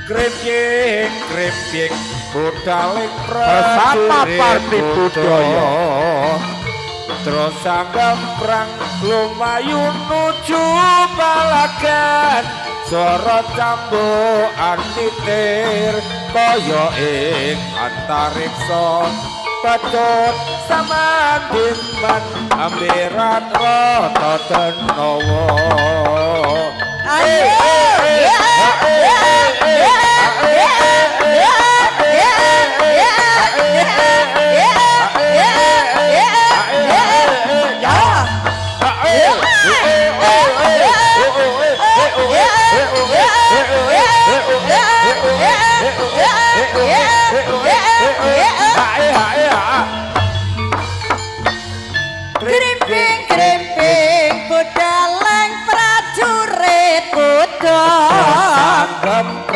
Kremping budaling bersama Parti Budaya terus sanggam perang lumayu nuju balagan suara cambukan titir kaya ing antariksa Pacut samandiman ambiran rata denawa Krimping budaleng prajurit Buddha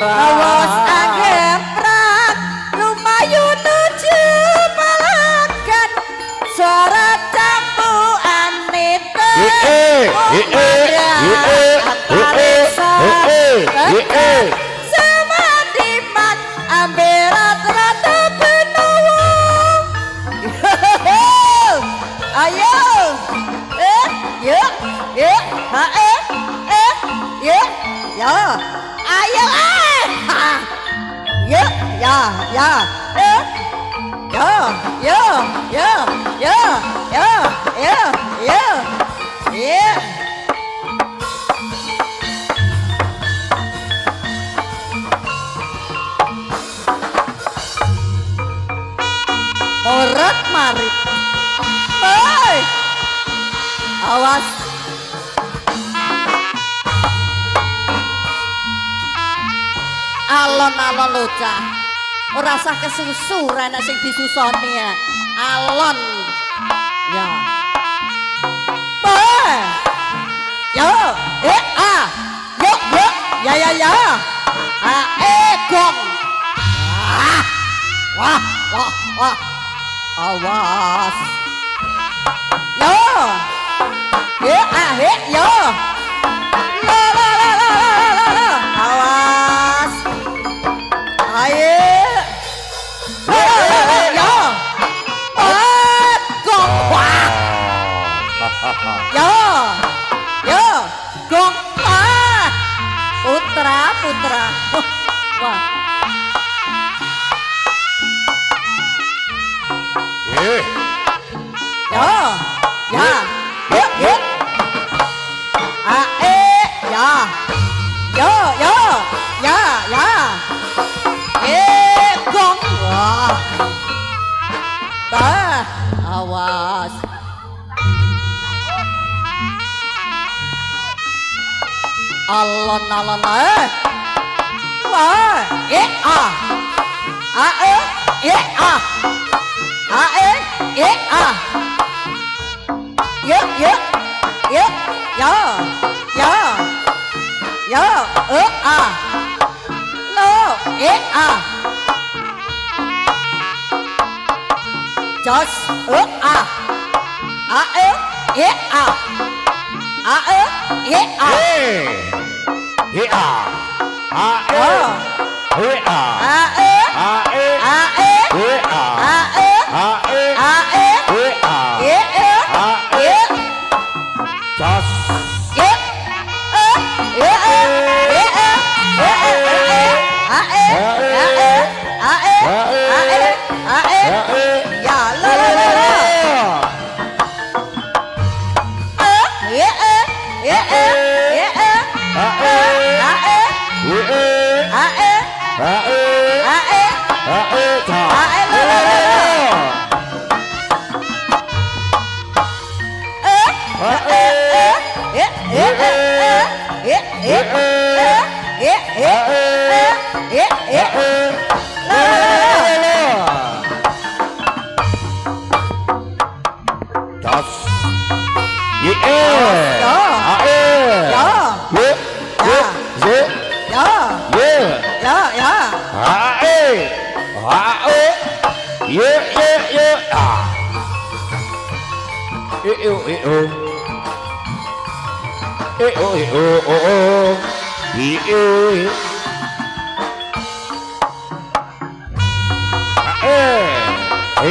awas angemprat lumayu nuju balagan suara campukan niter samandiman ambirat rata benawa ayo yuk yuk ya ayo yuk ya Morat marit hei awas alon-alon lucah ora usah kesusuran nek sing disusoni ya alon ya yo ya gong wah awas yo yo awas ayo yo gong wah yo gong putra wah gong wah awas alon-alon wah Jos Os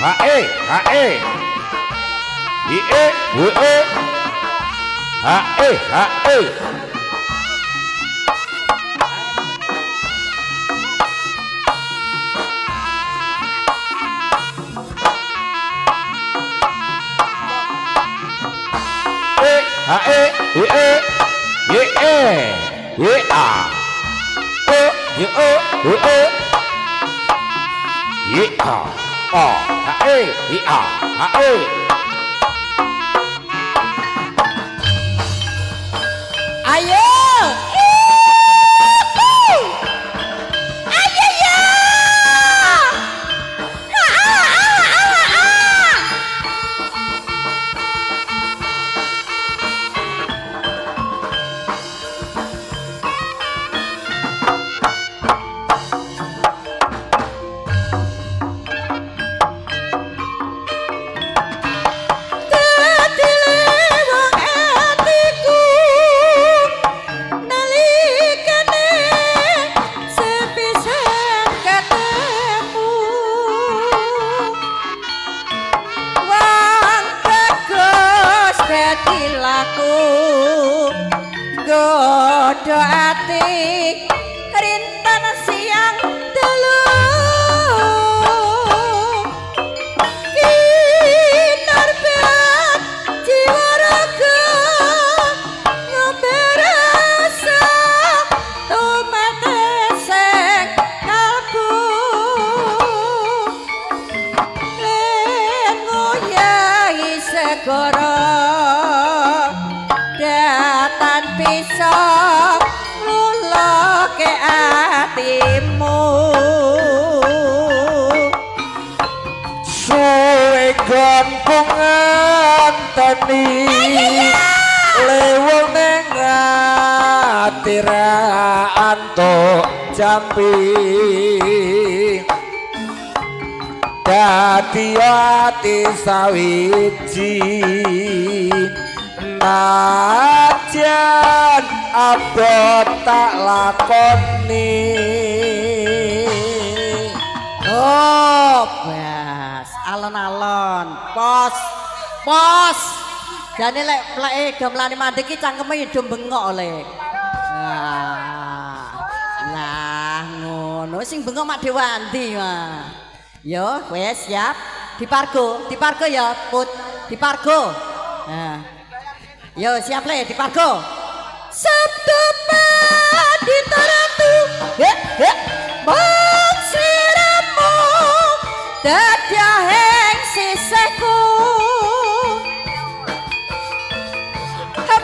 hae hae hae Ayo. Ayo ya. Godo ati rintan siang telu kinarban jiwa raga ngeberasa tumetesek kalbu lengoyahi segoro datan bisa luloke atimu suwe gampung anteni lewong neng ati ra antuk jampi dadi ati sawiji najan abot tak lakoni. oh bas alon-alon pos jane lek gamelane mandek iki cangkeme yo bengok le nah ngono sing bengok mak Dewandi mah yo wis siap dipargo ya put dipargo nah yo siap le dipargo sabda paditaratu bang siramu dadahing sisihku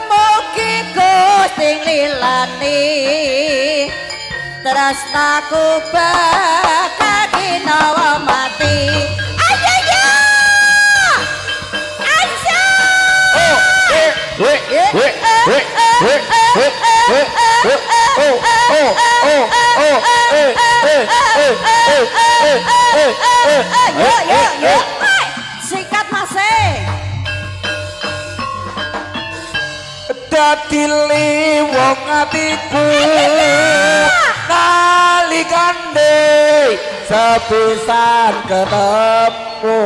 mugi Gusti lilani tresnaku bakal ginawa mati ayo ya sikat masih dadi wong atiku nalikane sepisan ketemu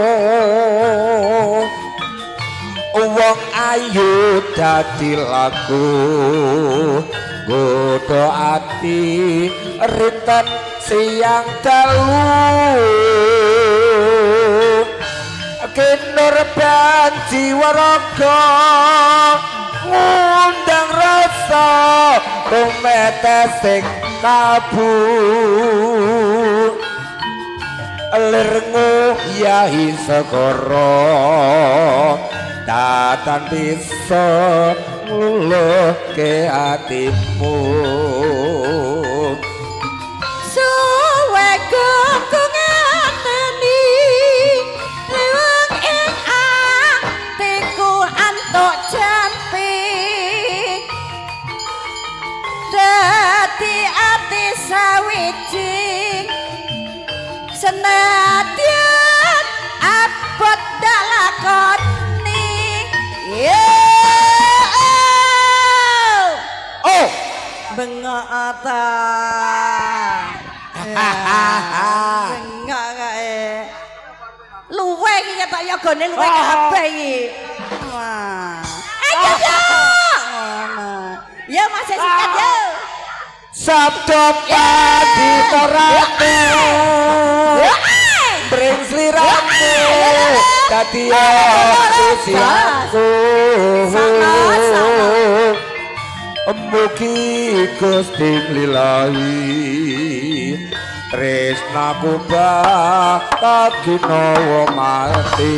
wong ayu dadi laku godho ati rinten siang dalu kinur ban jiwa raga ngundang rasa tumetesing kabu lirngu yahi segara datan bisa nguluhke atimu suwe gunggung ateni lewang ing atiku antuk jampi dadi ati sawijing senadyan abot dak lakoni bengok ta. Bengok kae. Luwe iki ketok yogane luwe kabeh iki. Wah. Ayo yo. Ya masih sikat yo. Sabdo padi torate bring sliramu dadi usiaku mugi Gusti nglilahi tresnaku bakal ginawa mati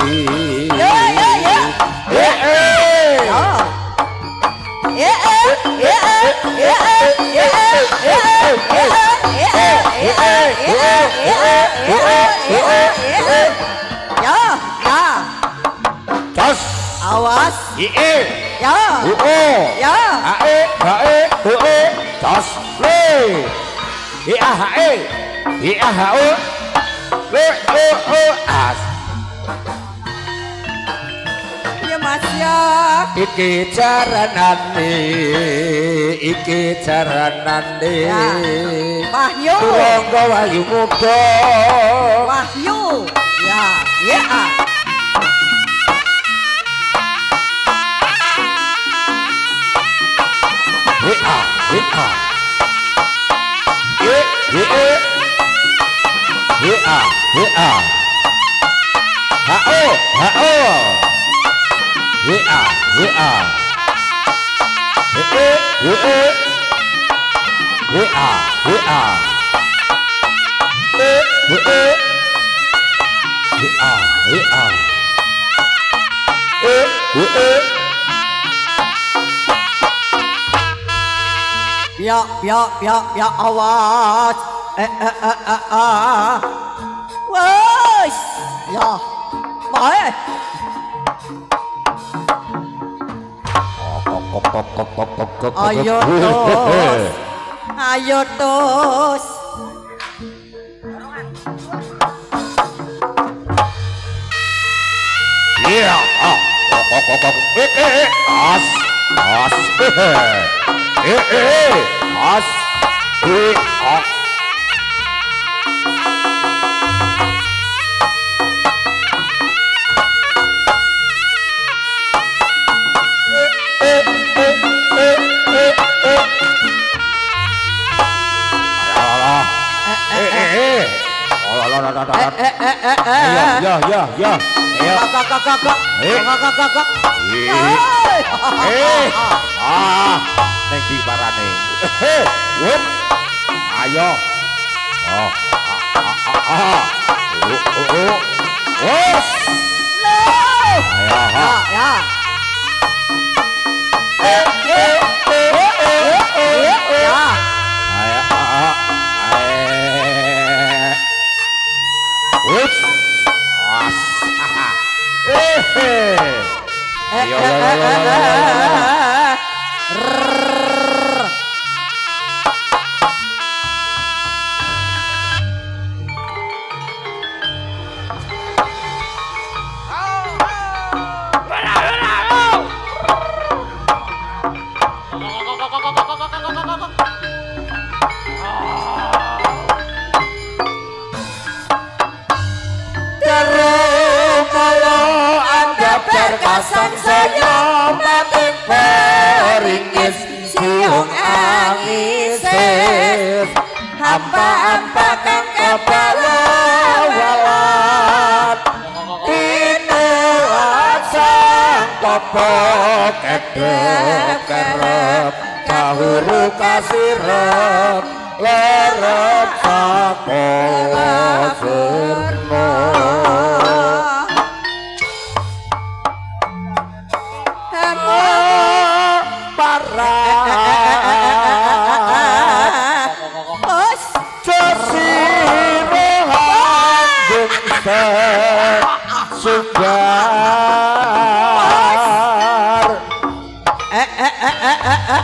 Awas. Ya. Ya. Tas le. As. Ya Mas ya. Iki jaranane. Wahyu. Rangga Wahyu muda. Wahyu. Ya. Ya. Ya awas. Wes. Ya. Baik. Ayo tos. Ayo tos. Iya. As. As. Ya. Kakak. Neng di parane. Wep. Ayo. Wes. Ayo. Ya. Wes. Berkasan saya mati peringis siung angisis hampa-hampa kang kepala-walat ini sang popok edep-kerep kahuru kasirep lerep sakola sirno Sugar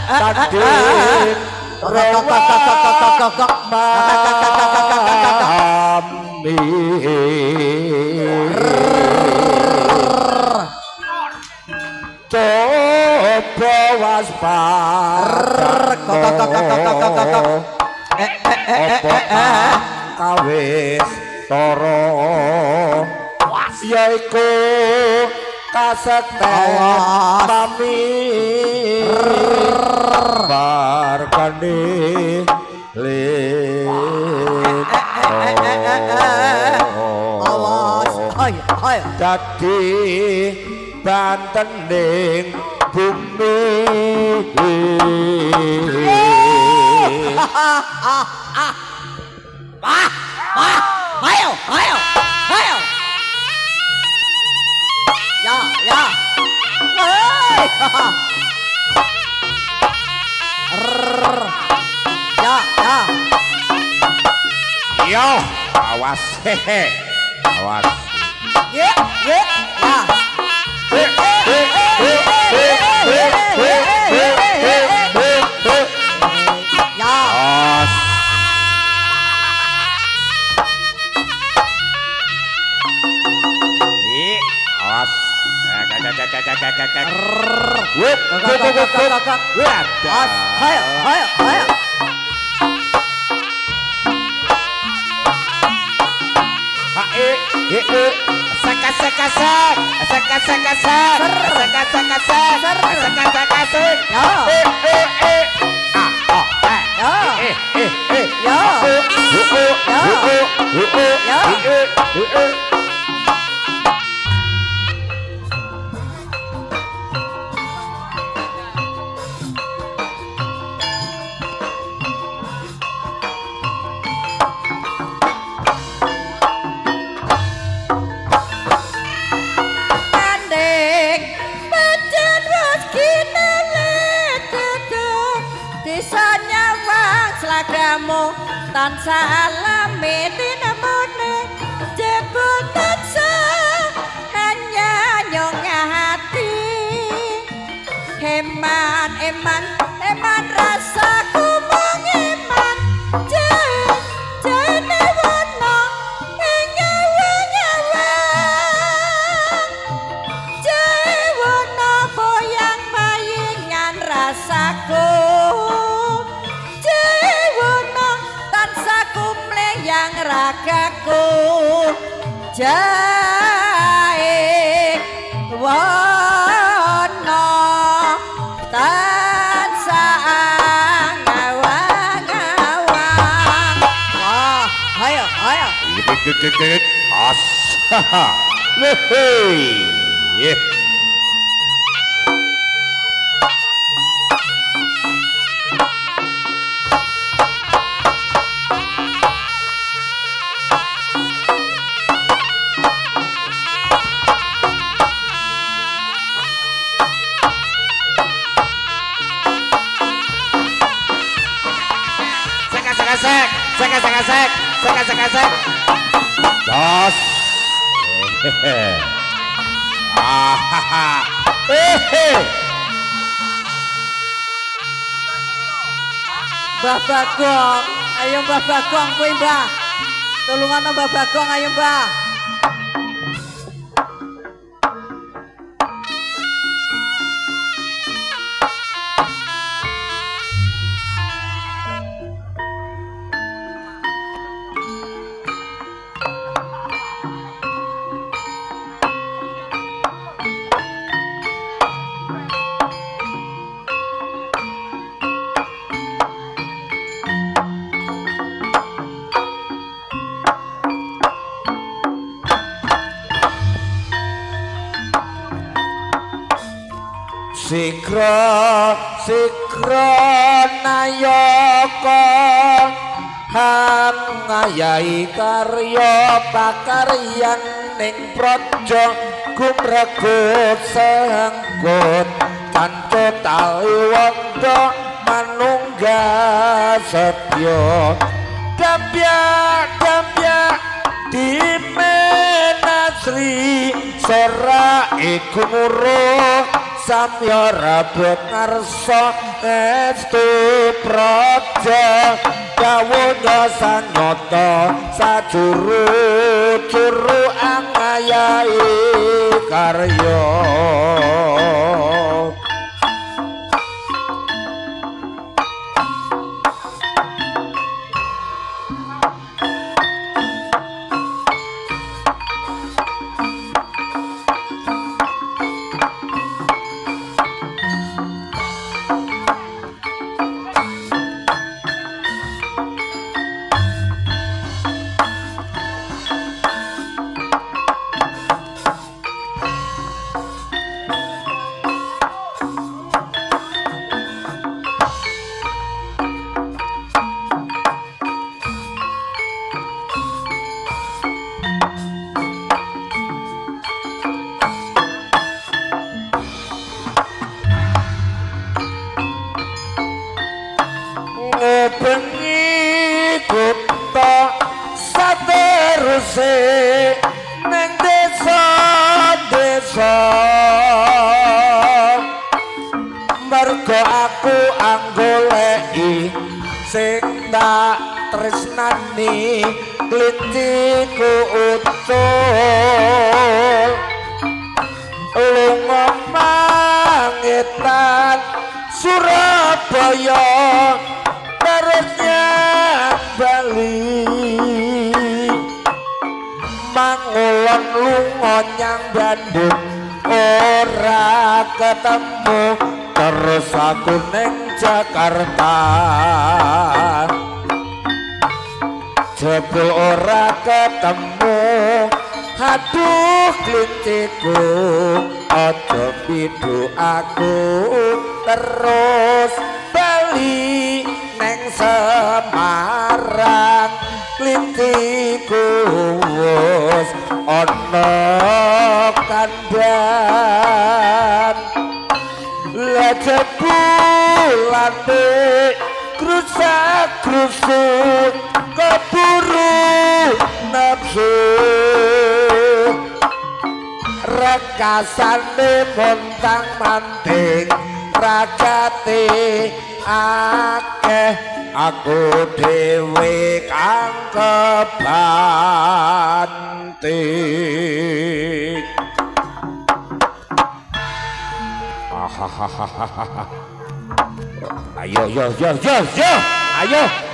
tadi coba waspada apa kawis toro yaiku kasekten mami barkani awas ayo ayo dadi bantening bumi ayo ayo ayo ya ya hei ya ya yo awas hehe awas ye ye ya tansah alami tinamune jebul tansah hanya nyongnya hati heman eman eman rasaku mengiman jene wono nyawa nyawa jene wono boyang bayingan rasaku yang ragaku jae wono tansah ngawang-ngawang wah ayo ayo as lehei Sek. Das. Mbah Bagong, ayo Mbah Bagong kuwi Mbah. Tulungan Mbah Bagong ayo Mbah. Sikra nayaka ngayai karya pakaryan ning praja gumregut sengkut kanca taliwanda manunggal setya dambya dimenasri sora iku muruh samya rabut ngarsa estu praja kawunya sanyata sajuru-juru angayai karya mergo aku anggoleki sing tak tresnani klinciku utul lunga mangetan Surabaya terusnya Bali mangulon lunga nyang Bandung ora ketemu terus aku ning Jakarta jebul ora ketemu aduh klinciku aja pidu aku terus bali neng Semarang klinciku wis ana kandhan lajebulane krusak-krusuk keburu nafsu rekasane montang-manting rajate akeh aku dhewe kang kebanting ayo ayo